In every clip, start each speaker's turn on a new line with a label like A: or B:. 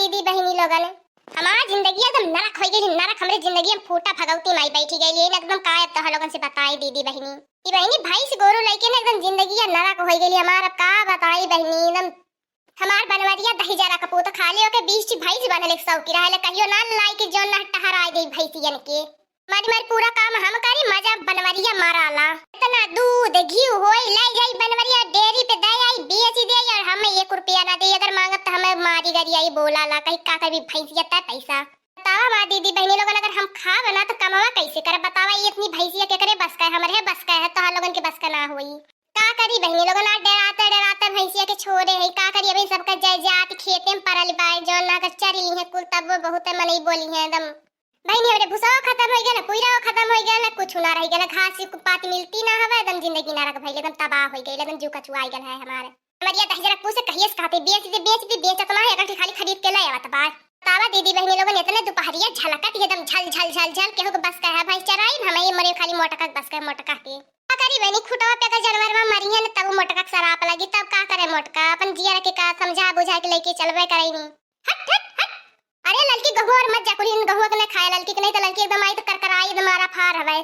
A: दीदी बहनी लोगन हमार जिंदगी एकदम नरक हो गई। नरक हमरे जिंदगी में फूटा भगवती माई बैठी गई है एकदम। का अब तो लोगन से बताई दीदी बहनी ई बहनी भाई से गोरू लइके ना एकदम जिंदगी नरक हो गई हमार। अब का बताई बहनी एकदम हमार बनवरिया दही जरा कपूत खा ले के 20 भाई से बनले 100 की रहले कहियो ना लाई के जोन ना टहराई दे भैसियन के मारी मारी पूरा काम हम करी मजा बनवरिया माराला। इतना दूध घी होई लाई जाई बनवरिया डेयरी पे दे आई बेच दे और हमें 1 रुपया ना दे अगर मांगत तो हमें मारी गरी आई बोलाला कहीं का कभी भैंसिया ता पैसा बतावा मां दीदी बहनी लोगन अगर हम खा बना तो कमावा कैसे करे बतावा। ये इतनी भैंसिया के करे बस का है हमरे बस का है तो लोगन के बस का ना होई का करी बहनी लोगन आ डराता डराता भैंसिया के छोड़े है का करी। अभी सबका जय जात खेते में परल बाय जोन ना कर चली है कुल तब बहुत मनई बोली है एकदम बहनी हमरे भुसाओ खत्म हो गया पूरा खत्म हो गया कुछ ना रह गया घास की पात मिलती ना हवे एकदम जिंदगी ना रख भई एकदम तबाह हो गई एकदम जू कचुआई गल है हमारे हमारी 10 पूछ कहिए खाते बेच तो ना है खाली खरीद के ले आवत बार तावा दीदी बहनी लोगन इतने दोपहरिया झलकत एकदम झल झल झल झल केहू के बस का है भाई चराई हमें ये मरे खाली मोटका बस का मोटका के का करी बहनी खुटवा पे का जानवर में मरिए न तब मोटका सराप लगी तब का करे मोटका अपन जिया के का समझा बुझा के लेके चलबे करई नी हट हट हट। अरे लड़की गहुआ और मत जा कुलीन गहुआ के न खाए लड़की के नहीं तो लड़की एकदम आई तो करकराई एकदम मारा फार हवे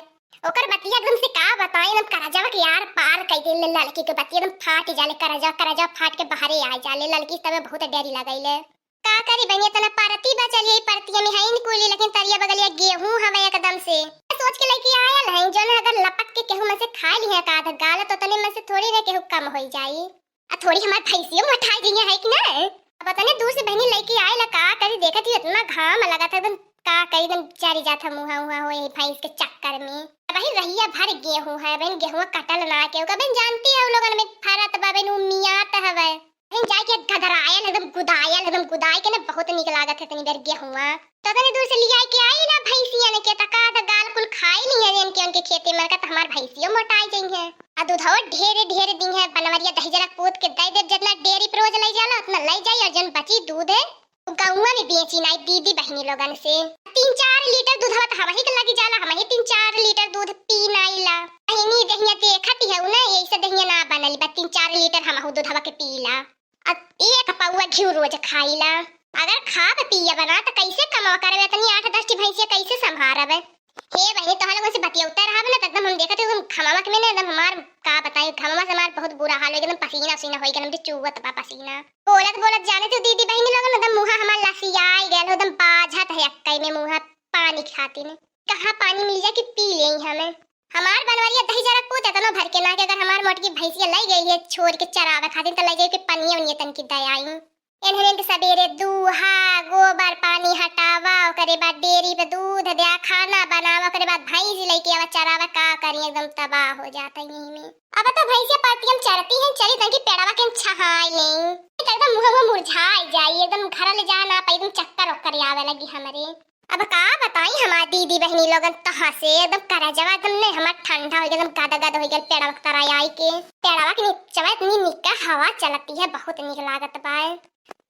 A: ओकर बतिया एकदम से का बताई एकदम करजावा के यार पार कई दे लड़की के बतिया एकदम फाट जाले करजा फाट के बाहर आ जाले लड़की तबे बहुत डरी लगैले का करी बनिया तना पारती बा चली परतिया में हईन कुली लेकिन तरिया बगलिया गेहूं हवे एकदम से सोच के लेके आयल है जन अगर लपक के केहू में से खा ली है का आधा गाल तो तने में से थोड़ी रे केहू कम हो जाई आ थोड़ी हमार भैंसियों में उठाई दी है कि ना पता नहीं दूर से बहनी लेके आयल का करी देखत ही इतना घाम लगा था एकदम का कई एकदम चारी जाता मुहा हुआ हो यही भैंस के चक्कर में वही रहिया भर गेहूं है बहन गेहूं कटल ना के बहन जानती है लोगन में फरत बहन उमियात हवे बहन जाके गधरायल एकदम गुदाई के ना बहुत निक लागत है तनी देर गेहुआ तो तनी दूर से लिया के आई ना भैंसिया ने के तका द गाल कुल खाई ली है उनके खेते में का त हमार भैंसियों मोटाई जई है आ दूधवा ढेरे दिन है बनवरिया दही जरा पोत के दे दे जितना डेयरी पे रोज ले जाला उतना ले जाई और जन बची दूध है गाउवा में बेची नाई दीदी बहनी लोगन से 3-4 लीटर दूधवा त हमही के लगी जाला हमही 3-4 लीटर दूध पी नाईला बहनी दहिया देखत है उना ऐसे दहिया ना बनली बा 3-4 लीटर हमहु दूधवा के पीला आ एक पौवा घी रोज खाईला अगर खा पे पिया बना तो कैसे कमावा करबे तनी 8-10 भैंसिया कैसे संभारबे हे बहनी तो लोगन से बतियौता रहब ना एकदम हम देखत हम खमावा के में एकदम हमार का बताई खमावा से हमार बहुत बुरा हाल हो एकदम पसीना सीना होई एकदम चुवत बा पसीना बोलत जाने तो दीदी बहनी लोगन एकदम मुहा हमार लसियाई गेल एकदम बाझत है अक्कई में मुहा पानी खाती ने कहां पानी मिल जाए कि पी लेई हमें हमार बनवरिया दही जरा पूत इतना भर के ना के अगर हमार मोटकी भैंसिया ले गई है छोड़ के चरावे खातिर तो ले जाए के पनिया उनिया तन की दयाई इन्हें के सवेरे दूहा गोबर पानी हटावा करे बाद डेयरी पे दूध दे खाना बनावा करे बाद भैंस लेके आवा चरावा का करी एकदम तबाह हो जाता यही में। अब तो भैंसिया पाती हम चरती हैं चली तंकी पेड़ावा के छहाई नहीं एकदम मुंह में मुरझाई जाई एकदम घर ले जा ना पाई एकदम चक्कर ओकर आवे लगी हमरे। अब का बताई हमार दीदी बहनी लोगन तहां से एकदम करजवा एकदम ने हमार ठंडा हो गया एकदम गदगद हो गया पेड़ावा तरह आई के पेड़ावा के नीचे इतनी निक्का हवा चलती है बहुत निक लागत बा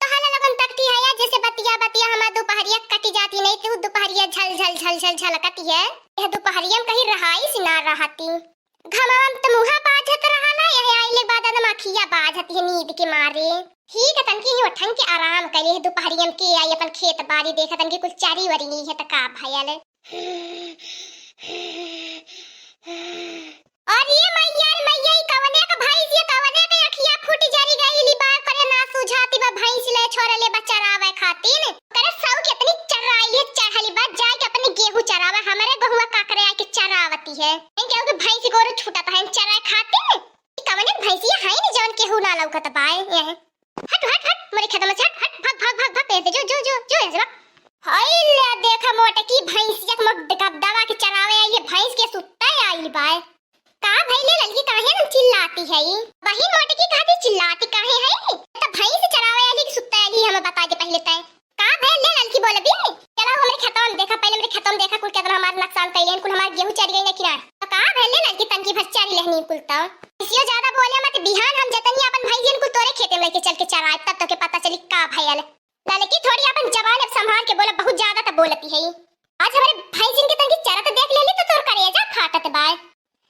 A: तहला लगन तकती है या जैसे बतिया हमार दोपहरिया कटी जाती नहीं तो दोपहरिया झल झलकती है यह दोपहरिया में कहीं रहाई सी ना रहती घमाम तो मुहा बाझत रहला यह आइले बाद एकदम आखिया बाझती है नींद के मारे ठीक है तनकी ही उठन के आराम करे दोपहरिया में के आई अपन खेत बाड़ी देखत तनकी कुछ चारी वरी नहीं है त का भयल और ये मैया कवने का भैंस ये कवने के अखिया फूटी जारी गईली बा करे ना सुझाती बा भैंस ले छोरे ले बच्चा रावे खातिर करे सौ कितनी चराई है चढ़ली बा जाए के अपने गेहूं चरावे हमरे गहुआ का करे आके चरावती है इन केहू के भैंस गोरु छूटा है चराए खातिर कवने भैंसिया है नहीं जवन केहू ना लौकत बाए ये हट मोरे खेत में हट भाग पैसे जो ऐसे हाय ले देखा मोटे की भैंसिया के मोट दबदबा के चरावे ये भैंस के सुत्ता आई बाए का भैले लड़की काहे न चिल्लाती है वही मोटे की कहती चिल्लाती काहे है तो भैंस चरावे वाली की सुत्ता वाली हमें बता दे पहले तय का भैले लड़की बोले भी चलो हमरे खेतों में देखा पहले मेरे खेतों में देखा कुल कितना हमारा नुकसान कइले कुल हमार गेहूं चढ़ गई ना किरा तो का भैले लड़की तनकी भच्चारी लहनी कुल तो इसियो ज्यादा बोले मत बिहान हम जतनी अपन भैंसियन को तोरे खेते में लेके चल के चराए तब तो के पता चली का भैल लड़की थोड़ी अपन जवान अब संभाल के बोले बहुत ज्यादा तो बोलती है आज हमारे भैंसियन के तनकी चरा तो देख लेली तो तोर करेजा फाटत बाय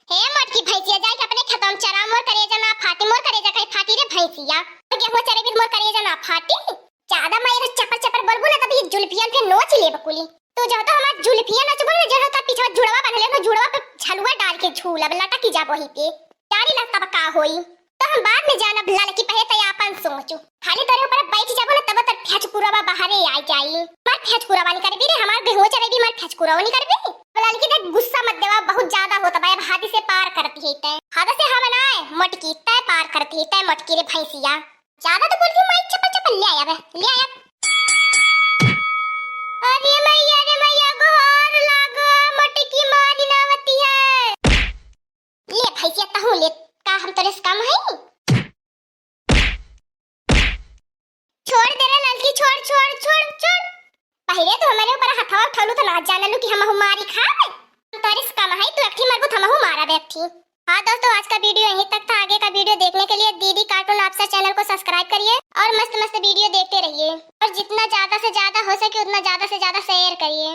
A: हे मटकी भैंसिया जाए के अपने खेतों में चरा मोर करेजा ना फाटी मोर करेजा कहीं फाटी रे भैंसिया गेहूं चरे भी मोर करेजा ना फाटी ज्यादा मैं चपर चपर बोल जुल्फियन पे नोच ले बकुली। तो जब तो हमार जुल्फियन नचबो ना जहाँ का पीछे जुड़वा बांधले ना जुड़वा पे झलुआ डाल के झूलब लटकी जा वही पे। यारी लगता का होई। तो हम बाद में जानब लड़की पहे त अपन सोचू। खाली तोरे ऊपर बैठ जाबो ना तब तक फेचकुरावा बाहरे आ जाई। मार फेचकुरावा नहीं करबी रे हमार बेहो चले भी मार फेचकुरावा नहीं करबी। लड़की देख गुस्सा मत देवा बहुत ज्यादा होता भाई हाथी से पार करती है तय। हाथ से हम ना मटकी तय पार करती है तय मटकी रे भैंसिया। ज्यादा तो बोलती मैं चपल चपल ले आया ले आया। अरे मैया गोर लागो मटकी मारी नावती है। ले भैंसिया तहु ले का हम तोरे से कम है। छोड़ दे रे लड़की छोड़ छोड़ छोड़ छोड़। पहले तो हमारे ऊपर हथवा उठालू तो ना जानलू कि हम मारी खावे। तोरे से कम है तू अखी मारबो तो हमहु मारा बेठी। हाँ दोस्तों आज का वीडियो यहीं तक था। आगे का वीडियो देखने के लिए दीदी कार्टून आपसा चैनल को सब्सक्राइब करिए और मस्त मस्त वीडियो देखते रहिए और जितना ज्यादा से ज्यादा हो सके उतना ज्यादा से ज्यादा शेयर करिए।